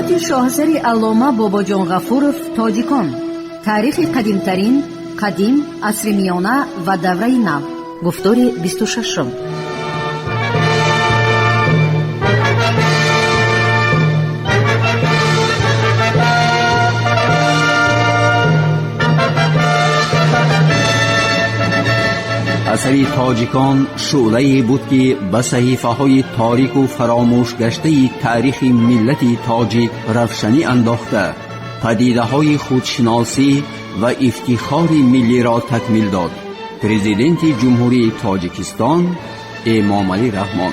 حیات شاهزر علامه باباجان غفورов تاجیکان. تاریخ قدیمترین، قدیم، عصر میانه و دوره نو. گفتار 26. اثر تاجیکان شعله‌ای بود که به صحیفه‌های تاریک و فراموش گشته تاریخ ملت تاجیک روشنی انداخته، پدیده‌های خودشناسی و افتخار ملی را تکمیل داد. پرزیدنت جمهوری تاجیکستان امامعلی رحمان.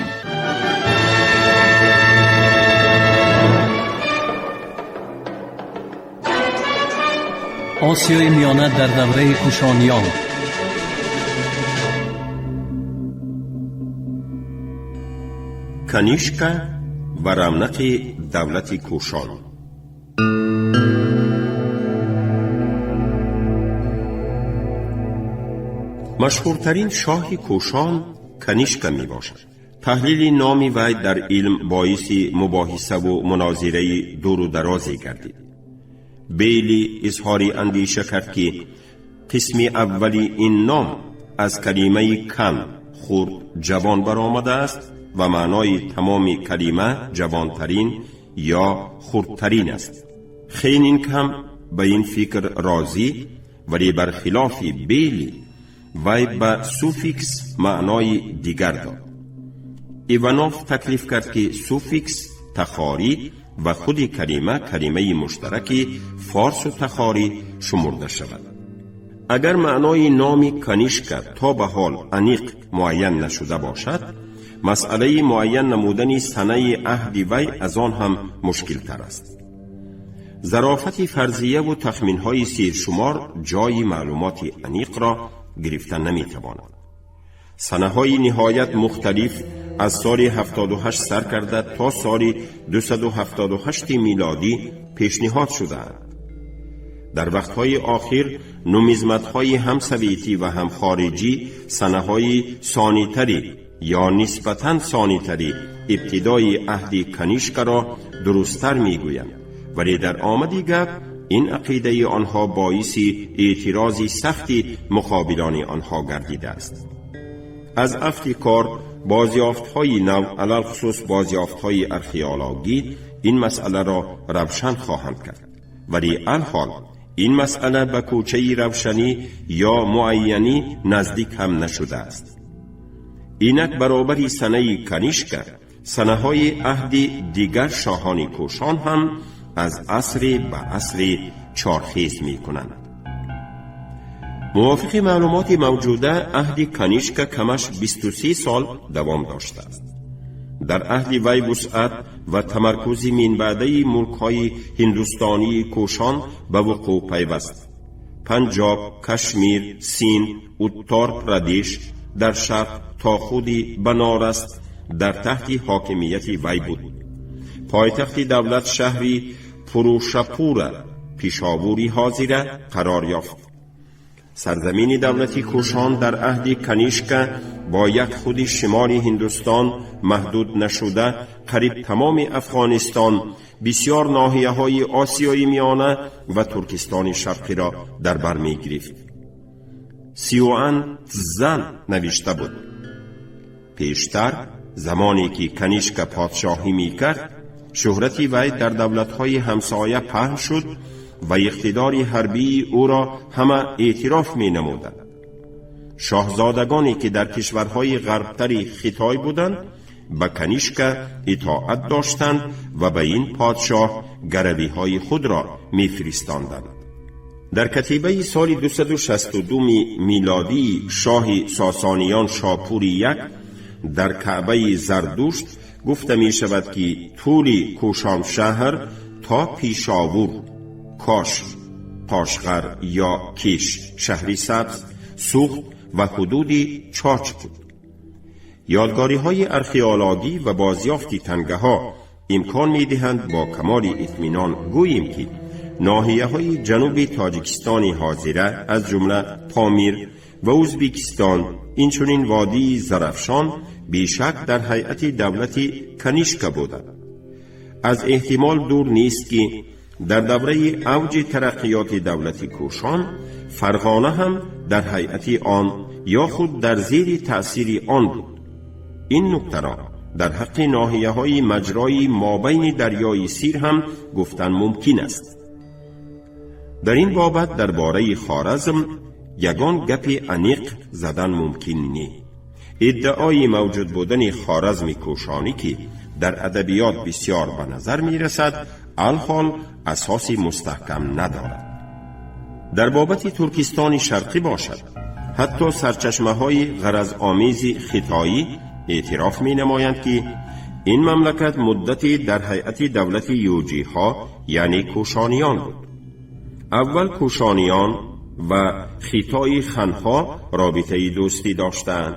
آسیای میانه در دوره کوشانیان. کنیشکا و رونق دولت کوشان. مشهورترین شاه کوشان کنیشکا می باشد. تحلیل نام وی در علم باعث مباحثه و مناظره دور و درازی گردید. بیلی اظهار اندیشه کرد که قسم اولی این نام از کلمه کن خرد جوان برآمده است و معنای تمام کلمه جوانترین یا خردترین است. خیلی این کم به این فکر راضی، ولی برخلاف بیلی وی به سوفیکس معنای دیگر داد. ایوانوف تکلیف کرد که سوفیکس تخاری و خود کلمه مشترک فارس و تخاری شمرده شود. اگر معنای نام کنیشکا تا به حال انیق معین نشده باشد، مسئله معین نمودن سنه عهد وی از آن هم مشکل تر است. ظرافت فرضیه و تخمین‌های سیرشمار جای معلومات انیق را گرفتن نمی‌تواند. سنه‌های نهایت مختلف از سال 78 سر کرده تا سال 278 میلادی پیشنهاد شده‌اند. در وقتهای آخر نومیزمات‌های هم سویتی و هم خارجی سنه‌های ثانی‌تری یا نسبتاً ثانی‌تری ابتدای عهد کنیشکا را درست‌تر می‌گویند، ولی در آمد گپ این عقیده آنها باعث اعتراضی سختی مقابلان آنها گردیده است. از افتکار بازیافت‌های نو، علل خصوص بازیافت‌های ارخئولوژی، این مسئله را روشن خواهند کرد، ولی الحال این مسئله به کوچه روشنی یا معینی نزدیک هم نشده است. اینک برابر سنه کنیشکا، سنه‌های عهد دیگر شاهان کوشان هم از عصر به عصر چارخیز می کنند. موافق معلومات موجوده عهد کنیشکا کمش 23 سال دوام داشته است. در عهد وی وسعت و تمرکز من بعده ملک‌های هندوستانی کوشان به وقوع پیوست. پنجاب، کشمیر، سیند، اتر پردیش در شرق تا خود بنارس در تحت حاکمیت وی بود. پایتخت دولت شهری پروشاپور پیشاوری حاضره قرار یافت. سرزمین دولت کوشان در عهد کنیشکا با یک خود شمال هندوستان محدود نشده قریب تمام افغانستان، بسیار ناحیه‌های آسیای میانه و ترکستان شرقی را در بر می گرفت. سیوان تزن نوشته بود. پیشتر زمانی که کنیشکا پادشاهی می کرد، شهرتی وی در دولت‌های همسایه پهن شد و اقتدار حربی او را همه اعتراف می نمودند. شاهزادگانی که در کشورهای غربتری خیتای بودند به کنیشکا اطاعت داشتند و به این پادشاه گروی‌های خود را می فرستاندند. در کتیبه سال 262 میلادی شاه ساسانیان شاپور یک در کعبه زردشت گفته می شود که طول کوشان شهر تا پیشاور، کاش، پاشغر یا کیش، شهری سبز، سوخت و حدودی چاچ بود. یادگاری های ارخئولوژی و بازیافتی تنگه ها امکان می دهند با کمال اطمینان گوییم که ناحیه های جنوب تاجیکستان حاضره از جمله پامیر و ازبکستان، اینچنین وادی زرافشان بیشک در هیئت دولت کنیشکا بودند. از احتمال دور نیست که در دوره اوج ترقیات دولت کوشان فرغانه هم در هیئت آن یا خود در زیر تأثیر آن بود. این نکته را در حق ناحیه های مجرای مابین دریای سیر هم گفتن ممکن است. در این بابت درباره خوارزم یگان گپ انیق زدن ممکن نیست. ادعای موجود بودن خوارزم کوشانی که در ادبیات بسیار به نظر می رسد الحال اساس مستحکم ندارد. در بابت ترکستان شرقی باشد، حتی سرچشمه های غرض آمیز خطایی اعتراف می نمایند که این مملکت مدتی در هیئت دولت یوجی ها یعنی کوشانیان بود. اول کوشانیان و خطای خنها رابطه دوستی داشتند،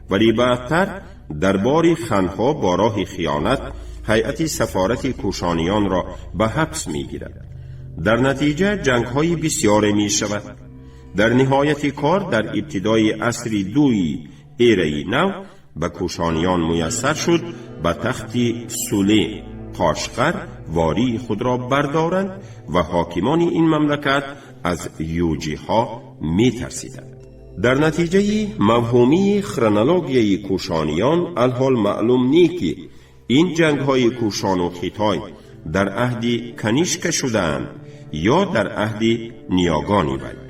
ولی بعدتر دربار خنها با راه خیانت هیئت سفارت کوشانیان را به حبس می گیرد. در نتیجه جنگ های بسیار می شود. در نهایت کار در ابتدای عصر دوی ایره نو به کوشانیان میسر شد به تخت سوله قاشقر واری خود را بردارند و حاکمان این مملکت از یوجی ها می ترسیدند. در نتیجه مفهومی خرونولوژی کوشانیان الحال معلوم نیست که این جنگ های کوشان و خیتای در عهد کنیشک شدند یا در عهد نیاگانی وی.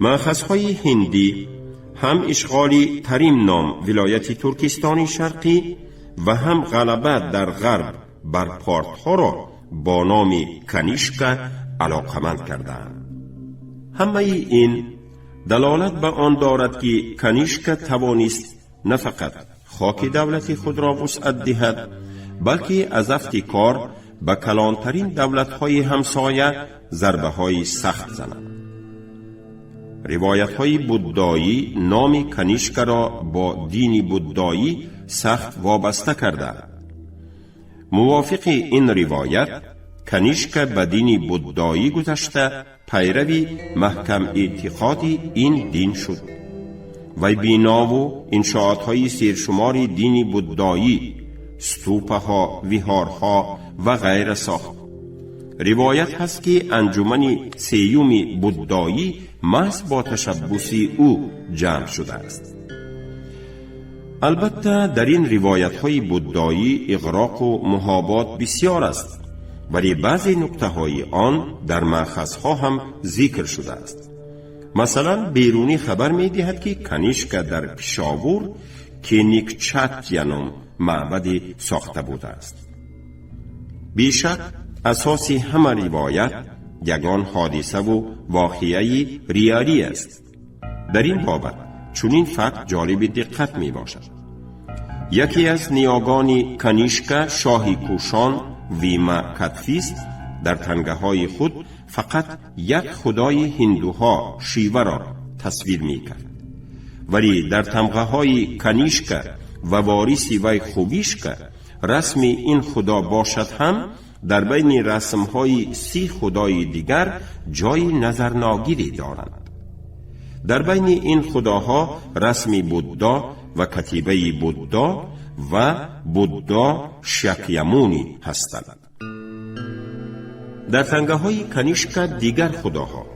مأخذ های هندی هم اشغال تریم نام ولایت ترکستان شرقی و هم غلبه در غرب بر پارت ها را با نام کنیشک علاقمند کردند. همه این دلالت به آن دارد که کنیشک توانست نه فقط خاک دولت خود را وسعت دهد، بلکه از افتکار به کلانترین دولت‌های همسایه ضربه های سخت زند. روایت‌های بودایی نام کنیشک را با دین بودایی سخت وابسته کرده. موافق این روایت کنیشک به دین بودایی گذشته پیروی محکم اعتقاد این دین شد و بنا و انشاءات‌های سرشمار دین بودایی، ستوپها، ویهارها و غیره ساخت. روایت هست که انجمن سیوم بودایی محض با تشبس او جمع شده است. البته در این روایت‌های بودایی اغراق و محابات بسیار است، ولی بعضی نکته‌های آن در مأخذها هم ذکر شده است. مثلا بیرونی خبر می دهد که کنیشک در پشاور کنیکچت ینم معبد ساخته بوده است. بیشک اساس همه روایت یگان حادثه و واقعه ریالی است. در این بابت چنین فکت جالب دقت می باشد. یکی از نیاگان کنیشک شاه کوشان ویما کتفیست در تنگه های خود فقط یک خدای هندوها شیوه را تصویر می کرد، ولی در تمغه های کنیشک و وارثی وی خوبیشک رسم این خدا باشد هم در بین رسم های 30 خدای دیگر جای نظرناگیری دارند. در بین این خداها رسم بودا و کتیبه بودا و بودا شکیمونی هستند. در تنگه های کنیشک دیگر خداها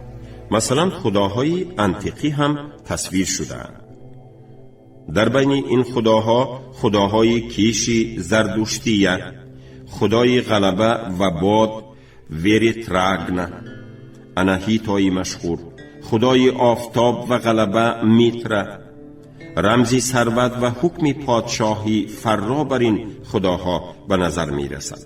مثلا خداهای انتیقی هم تصویر شده‌اند. در بین این خداها خداهای کیشی زردشتیه، خدای غلبه و باد ویریتراگن، اناهیتای مشهور، خدای آفتاب و غلبه میتره، رمزی ثروت و حکم پادشاهی فرا بر این خداها به نظر می رسد.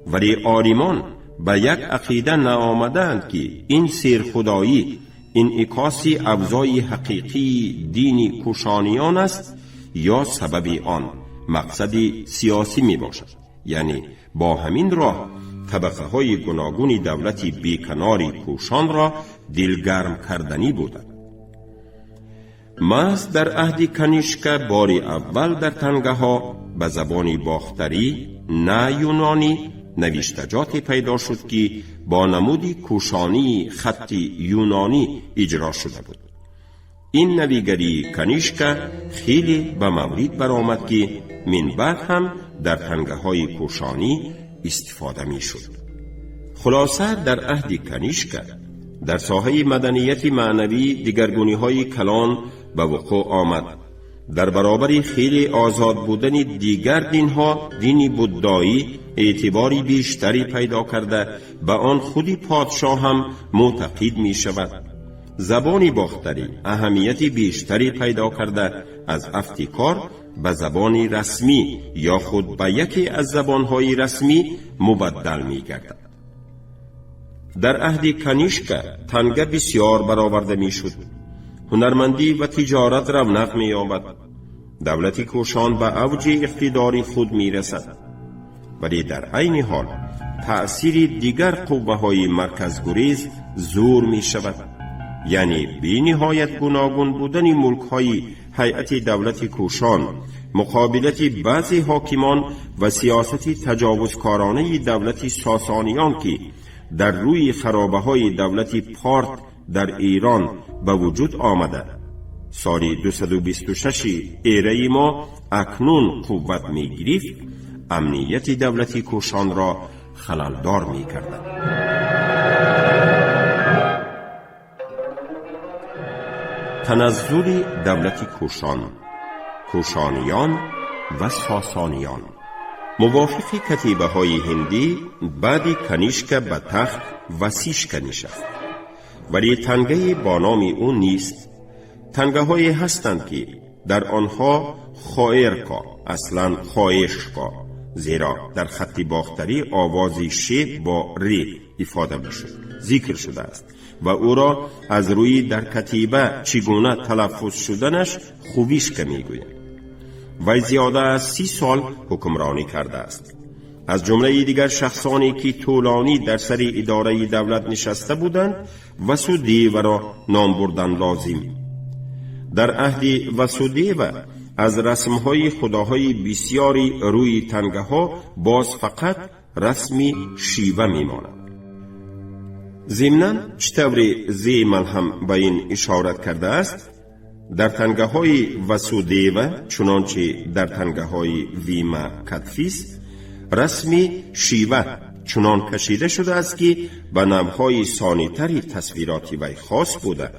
ولی عالمان به یک عقیده نآمدند که این سیر خدایی انعکاسی ابزای حقیقی دین کوشانیان است یا سبب آن مقصد سیاسی می باشد. یعنی با همین راه طبقه های گوناگون دولتی بیکناری کوشان را دلگرم کردنی بودند. محض در عهد کنیشک بار اول در تنگه ها به زبان باختری نه یونانی نوشتجات پیدا شد که با نمودی کوشانی خط یونانی اجرا شده بود. این نویگری کنیشک خیلی به مورد برآمد که من بعد هم در تنگه های کوشانی استفاده می شد. خلاصه در عهد کنیشک در ساحه مدنیت معنوی دیگرگونی های کلان به وقوع آمد. در برابر خیلی آزاد بودن دیگر دینها، دین بودایی اعتباری بیشتری پیدا کرده، به آن خودی پادشاه هم معتقد می شود. زبانی باختری اهمیت بیشتری پیدا کرده، از افتکار به زبان رسمی یا خود به یکی از زبانهای رسمی مبدل می گردد. در عهد کنیشک تنگه بسیار برآورده می شد. هنرمندی و تجارت رونق می یابد. دولت کوشان به اوج اقتدار خود می رسد. ولی در عین حال تأثیر دیگر قوه های مرکزگریز زور می شود. یعنی بی نهایت گوناگون بودن ملک های هیئت دولت کوشان، مقابلت بعضی حاکمان و سیاست تجاوزکارانه دولت ساسانیان که در روی خرابه های دولت پارت در ایران به وجود آمده، سال 226 ایره ما اکنون قوت می گرفت، امنیت دولت کوشان را خللدار می کرد. تنزل دولت کوشان، کوشانیان و ساسانیان. موافق کتیبه های هندی بعد کنیشک به تخت وسیشک نشست، ولی تنگه با نام او نیست. تنگه های هستند که در آنها خائرکا اصلا خواهشکا، زیرا در خط باختری آوازی ش با ر افاده میشد ذکر شده است و او را از روی در کتیبه چگونه تلفظ شدنش خویشک میگویند. وی زیاده از 30 سال حکمرانی کرده است. از جمله دیگر شخصانی که طولانی در سر اداره دولت نشسته بودند وسودیو را نام بردن لازم. در عهد وسودیو از رسمهای خداهای بسیاری روی تنگه ها باز فقط رسمی شیوه میماند. ضمناً چطوری زی ملهم به این اشارت کرده است، در تنگه های وسودیو چنانچه در تنگه های ویما کتفیس رسمی شیوه چنان کشیده شده است که به نمهای ثانیتری تصویراتی وی خاص بوده.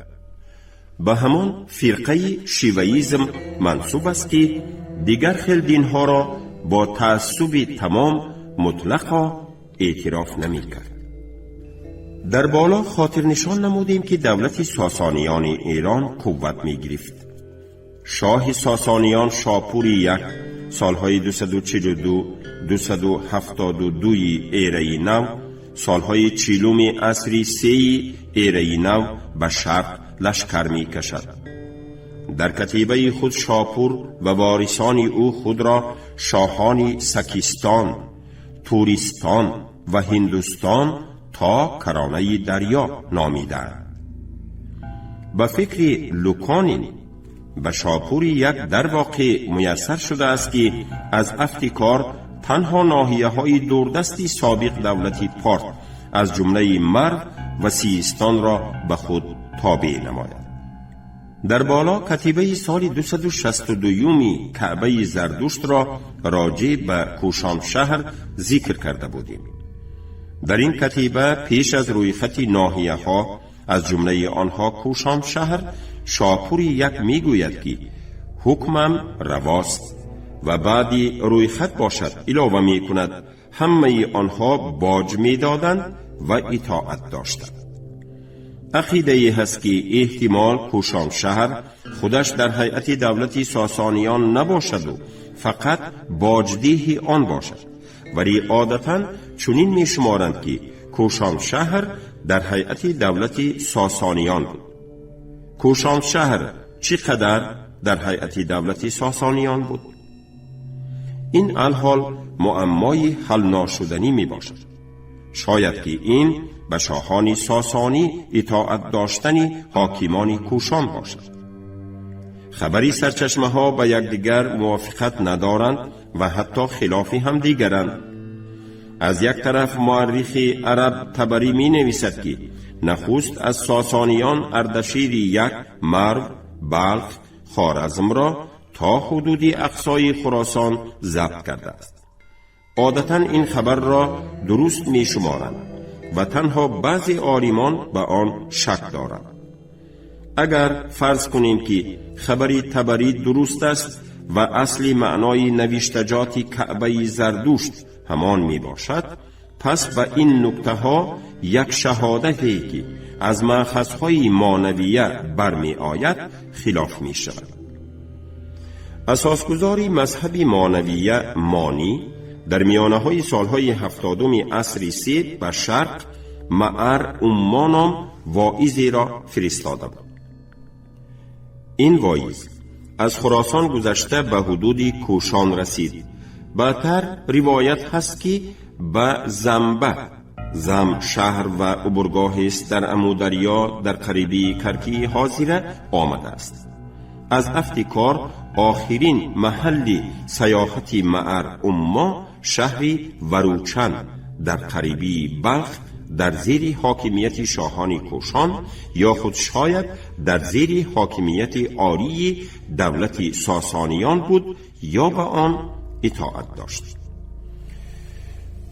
به همان فرقه شیوئیزم منصوب است که دیگر خیل دینها را با تعصب تمام مطلقا اعتراف نمی کرد. در بالا خاطر نشان نمودیم که دولت ساسانیان ایران قوت می گرفت. شاه ساسانیان شاپور یک سالهای 242 272 ایره نو، سالهای 40 عصری 3 ایره نو به شرق لشکر می کشد. در کتیبه خود شاپور و وارثان او خود را شاهان سکستان، توریستان و هندوستان تا کرانه دریا نامیدند. به فکر لوکانین به شاپور یک در واقع میسر شده است که از افتکار تنها ناحیه های دوردستی سابق دولت پارت از جمله مرو و سیستان را به خود تابع نماید. در بالا کتیبه سال 262 کعبه زردشت را راجع به کوشان شهر ذکر کرده بودیم. در این کتیبه پیش از روی خط ناحیه ها از جمله آنها کوشان شهر، شاپور یک میگوید که حکمم رواست و بعدی روی خط باشد. علاوه می کند همه آنها باج می دادند و اطاعت داشتند. عقیده هست که احتمال کوشان شهر خودش در هیئت دولت ساسانیان نباشد و فقط باجدیه آن باشد، ولی عادتاً چنین می شمارند که کوشان شهر در هیئت دولت ساسانیان بود. کوشان شهر چقدر در هیئت دولت ساسانیان بود؟ این الحال معمای حل ناشدنی می باشد. شاید که این به شاهان ساسانی اطاعت داشتنی حاکمان کوشان باشد. خبری سرچشمه ها به یکدیگر موافقت ندارند و حتی خلافی هم دیگرند. از یک طرف مورخ عرب طبری می نویسد که نخست از ساسانیان اردشیر یک مرو، بلخ، خوارزم را تا حدود اقصای خراسان ضبط کرده است. عادتاً این خبر را درست می شمارند و تنها بعضی عالمان به آن شک دارند. اگر فرض کنیم که خبری تبری درست است و اصلی معنای نوشتجات کعبه زردوشت همان می باشد، پس به این نکته ها یک شهادتی که از مأخذهای مانویه برمی آید خلاف می شود. اساسگزاری مذهب مانویه مانی در میانه های سالهای 70 عصر سید به شرق معر امانم واعظی را فرستاده بود. این واعظ از خراسان گذشته به حدود کوشان رسید. بعدتر روایت هست که به زنبه، زم شهر و عبورگاه است در امودریا در قریبی کرکی حاضره آمده است. از افتکار آخرین محل سیاحت معر اما شهری وروچن در قریبی بلخ در زیر حاکمیت شاهان کوشان یا خود شاید در زیر حاکمیت آری دولت ساسانیان بود یا به آن اطاعت داشت.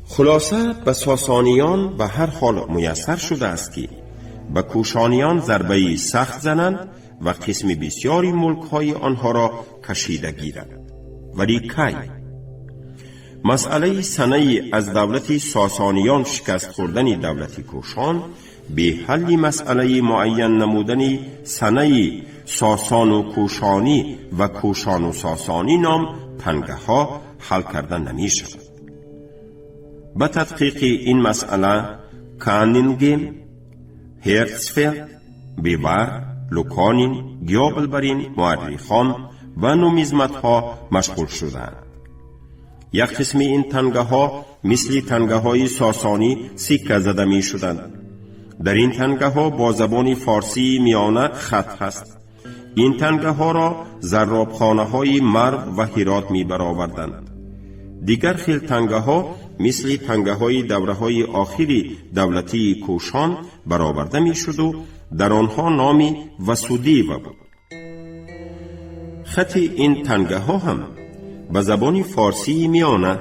خلاصه به ساسانیان به هر حال میسر شده است که به کوشانیان ضربه سخت زنند و قسم بسیاری ملک‌های آنها را کشیده گیرند. ولی کی؟ مسئله سنه از دولت ساسانیان شکست خوردن دولت کوشان به حل مسئله معین نمودن سنه ساسان و کوشانی و کوشان و ساسانی نام تنگه ها حل کردن نمی شود. به تدقیق این مسئله کانینگم، هرتزفلد، بیوار، لوکانین، گیابلبرین، مؤرخان و نومیزمت ها مشغول شدند. یک قسم این تنگه ها مثل تنگه های ساسانی سکه زده می شدند. در این تنگه ها با زبان فارسی میانه خط هست. این تنگه ها را زرابخانه های مرو و هرات می برآوردند. دیگر خیل تنگه ها مثل تنگه های دوره های آخری دولتی کوشان برآورده می شد و در آنها نامی وسودیوه بود. خط این تنگه ها هم به زبان فارسی میانه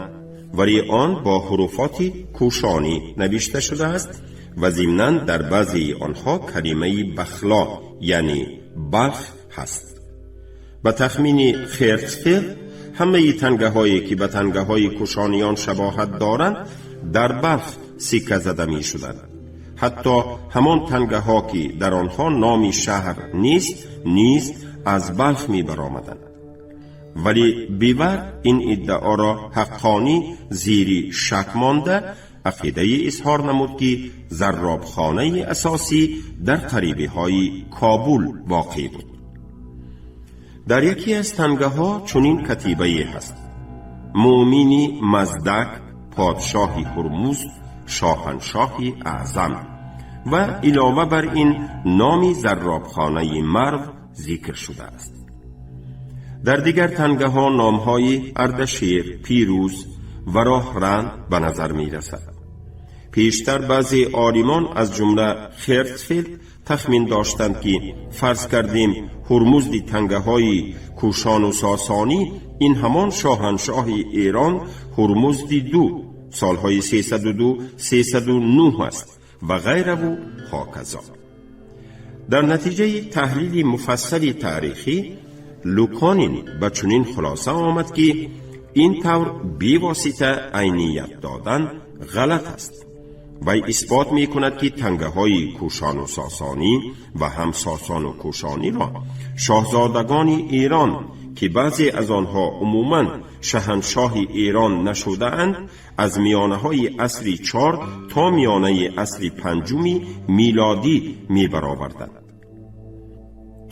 ولی آن با حروفات کوشانی نوشته شده است و ضمناً در بعضی آنها کلمه بخلا یعنی بلخ هست. به تخمین خرتفلد همه تنگه هایی که به تنگه های کوشانیان شباهت دارند در بلخ سکه زده می شدند. حتی همان تنگه ها که در آنها نامی شهر نیست نیز از بلخ می برآمدند. ولی بیور این ادعا را حقانی زیر شک مانده عقیده اظهار نمود که زرابخانه اساسی در قریبی های کابل واقع بود. در یکی از تنگه ها چنین کتیبه هست: مومینی مزدک پادشاهی هرمز شاهنشاهی اعظم و علاوه بر این نامی زرابخانه مرو ذکر شده است. در دیگر تنگه ها نام های اردشیر، پیروز و راهرند به نظر می رسد. پیشتر بعضی عالمان از جمله خرتفلد تخمین داشتند که فرض کردیم هرمزد تنگه های کوشان و ساسانی این همان شاهنشاه ایران هرمزد دو سالهای 302-309 است و غیره و هاکذا. در نتیجه تحلیل مفصل تاریخی لوکانین به چنین خلاصه آمد که این طور بی واسطه عینیت دادن غلط است و اثبات می کند که تنگه های کوشان و ساسانی و هم ساسان و کوشانی را شاهزادگان ایران که بعضی از آنها عموماً شاهنشاه ایران نشده اند از میانه های عصر 4 تا میانه عصر 5 میلادی می برآوردند.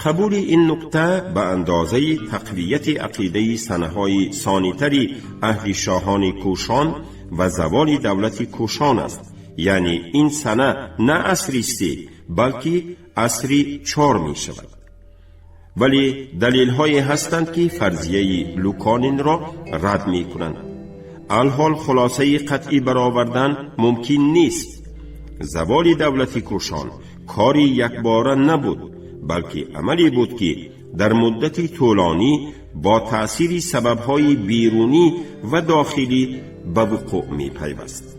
قبول این نکته به اندازه تقویت عقیده سنه‌های ثانی‌تری اهل شاهان کوشان و زوال دولت کوشان است. یعنی این سنه نه عصر 3 بلکه عصر 4 می شود. ولی دلیل هایی هستند که فرضیه لوکانین را رد می کنند. الحال خلاصه قطعی برآوردن ممکن نیست. زوال دولت کوشان کاری یک باره نبود، بلکه عملی بود که در مدت طولانی با تأثیر سببهای بیرونی و داخلی به وقوع می پیوست.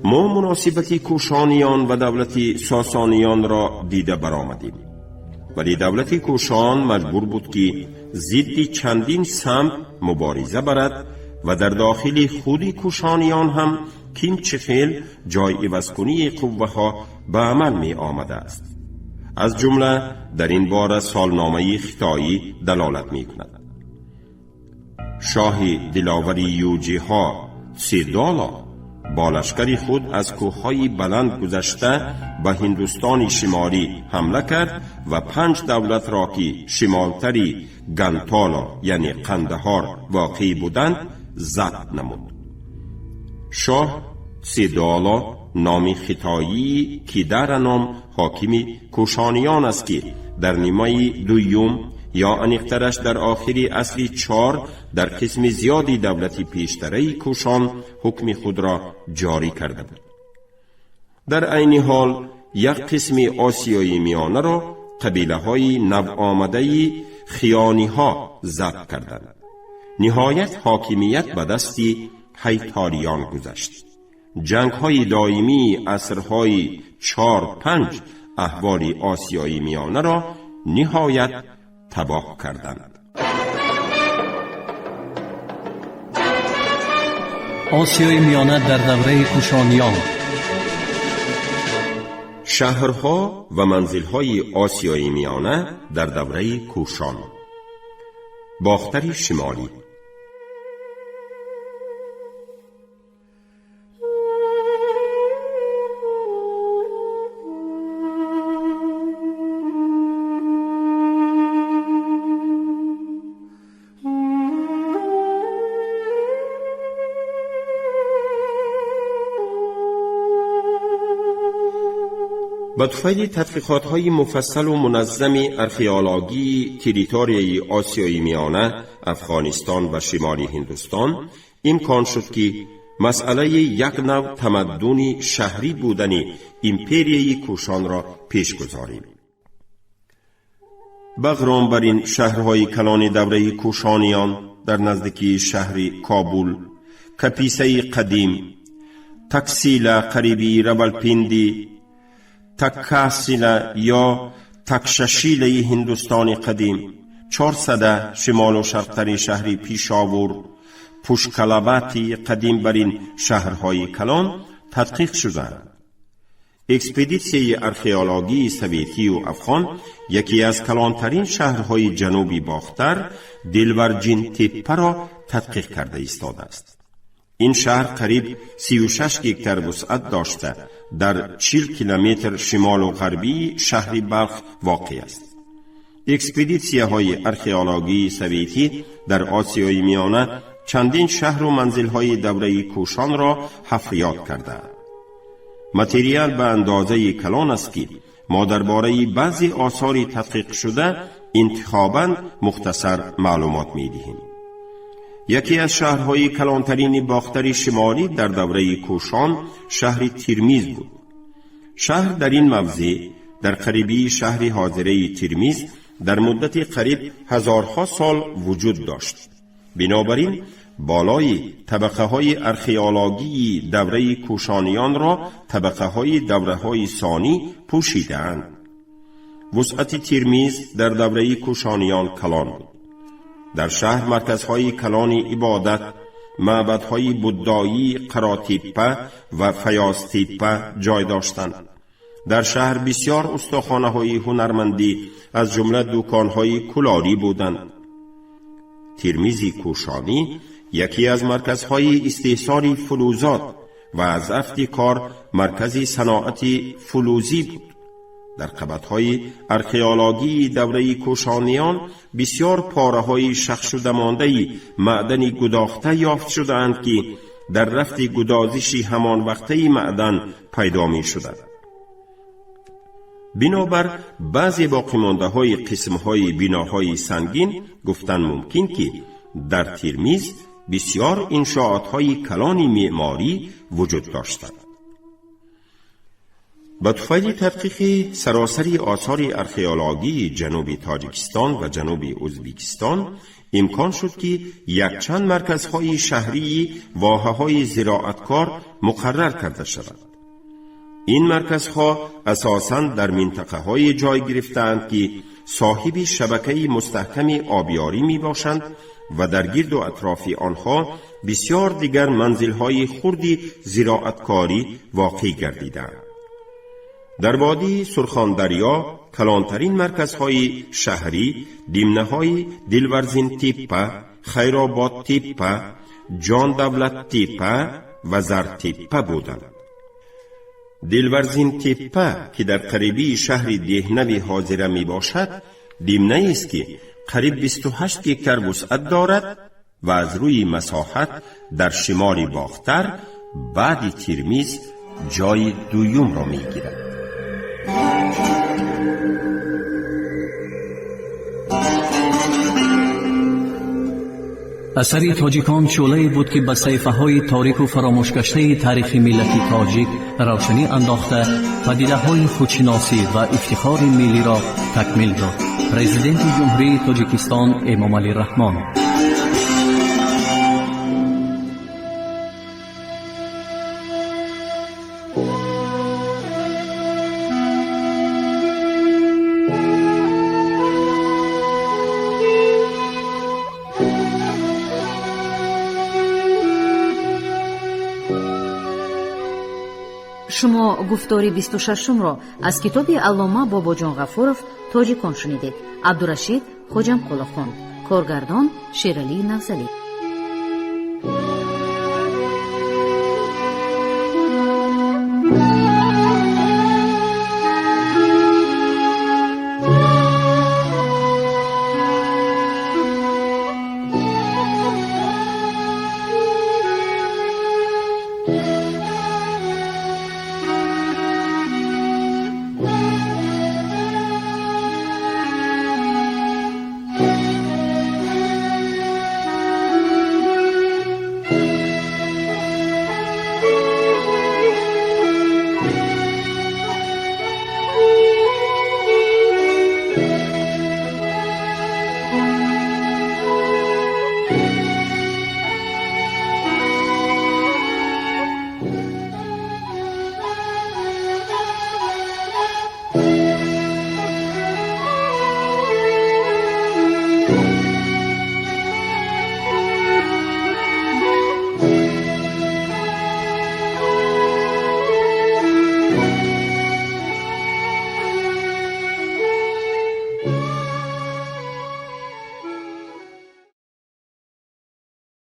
ما مناسبت کوشانیان و دولت ساسانیان را دیده برآمدیم، ولی دولت کوشان مجبور بود که ضد چندین سمت مبارزه برد و در داخل خود کوشانیان هم کیم چخیل جای عوض‌کنی قوه ها به عمل می آمده است. از جمله در این باره سالنامه ختایی دلالت می کند. شاه دلاوری یوجی ها سیدالا با لشکر خود از کوههای بلند گذشته به هندوستان شمالی حمله کرد و 5 دولت را که شمالتری گنتالا یعنی قندهار واقع بودند ضبط نمود. شاه سیدالا نام ختایی که در نام حاکم کوشانیان است که در نیمه دوم یا انیقترش در آخری اصل 4 در قسم زیادی دولت پیشتره کوشان حکم خود را جاری کرده بود. در عین حال یک قسم آسیای میانه را قبیله های نو آمده خیانی ها ضبط کردند. نهایت حاکمیت به دست هیتاریان گذشت. جنگ های دائمی عصرهای 4-5 احوال آسیای میانه را نهایت تباه کردند. آسیای میانه در دوره کوشانیان. شهرها و منزلهای آسیای میانه در دوره کوشان. باختر شمالی. با طفیل تحقیقات‌های مفصل و منظم ارخئولوژی تریتوریای آسیای میانه، افغانستان و شمالی هندوستان امکان شد که مسئله یک نوع تمدن شهری بودن ایمپریای کوشان را پیش گذاریم. بغرام بر این شهرهای کلان دوره کوشانیان در نزدیکی شهر کابل، کپیسه قدیم، تکسیل قریبی ربلپیندی، تکاسیل یا تکششیل هندوستان قدیم، 400 شمال و شرقتر شهر پیشاور، پوشکلاباتی قدیم بر این شهرهای کلان تدقیق شدند. اکسپدیسیای ارخئولوژی سویتی و افغان یکی از کلانترین شهرهای جنوبی باختر دلورجین تپه را تدقیق کرده ایستاده است. این شهر قریب 36 هکتار وسعت داشته در 40 کیلومتر شمال و غربی شهر بلخ واقع است. اکسپدیسی‌های ارخئولوژی سویتی در آسیای میانه چندین شهر و منزل‌های دوره کوشان را حفریات کرده. متریال به اندازه کلان است که ما درباره بعضی آثار تدقیق شده انتخاباً مختصر معلومات می‌دهیم. یکی از شهرهای کلانترین باختر شمالی در دوره کوشان شهر ترمیز بود. شهر در این موضع در قریبی شهر حاضره ترمیز در مدت قریب هزارها سال وجود داشت. بنابراین بالای طبقه های ارخئولوژی دوره کوشانیان را طبقه های دوره های ثانی پوشیدند. وسعت ترمیز در دوره کوشانیان کلان بود. در شهر مرکزهای کلان عبادت، معبدهای بودایی قراتیپه و فیاستیپه جای داشتند. در شهر بسیار استخوان‌های هنرمندی از جمله دکان‌های کلاری بودند. ترمیز کوشانی یکی از مرکزهای استحصال فلوزات و از افتکار مرکز صناعت فلوزی بود. در قبطهای ارخئولوژی دوره کوشانیان بسیار پاره‌های شخ شده مانده معدن گداخته یافت شدند که در رفت گدازش همان وقته معدن پیدا می شدند. بنابر بعضی باقی مانده های قسم های بناهای سنگین گفتن ممکن که در ترمیز بسیار انشاءات های کلان معماری وجود داشتند. با طفیل تحقیق سراسری آثار ارخئولوژی جنوب تاجیکستان و جنوب ازبکستان امکان شد که یک چند مرکزهای شهری واحه‌های زراعتکار مقرر کرده شود. این مرکزها اساساً در منطقه‌های جای گرفتند که صاحب شبکه مستحکم آبیاری می باشند و در گرد و اطراف آنها بسیار دیگر منزل‌های خرد زراعتکاری واقع گردیدند. در وادی سرخاندریا کلانترین مرکزهای شهری دیمنه‌های دلورزین تپه، خیرآباد تپه، جان دولت تپه و زر تپه بودند. دلورزین تپه که در قریبی شهر دهنوی حاضره می باشد، دیمنه است که قریب 28 هکتار وسعت دارد و از روی مساحت در شمال باختر بعد ترمیز جای دوم را می گیرد. اثری تاجیکان شعله‌ای بود که به صحیفه‌های تاریک و فراموش گشته تاریخ ملت تاجیک روشنی انداخته پدیده‌های خودشناسی و افتخار ملی را تکمیل داد. پرزیدنت جمهوری تاجیکستان امام علی رحمان. شما گفتاری 26 را از کتاب علامه باباجان غفورов تاجیکان شنیدید. عبدالرشید خوجمقلو خوند. کارگردان شیرعلی نفزلی.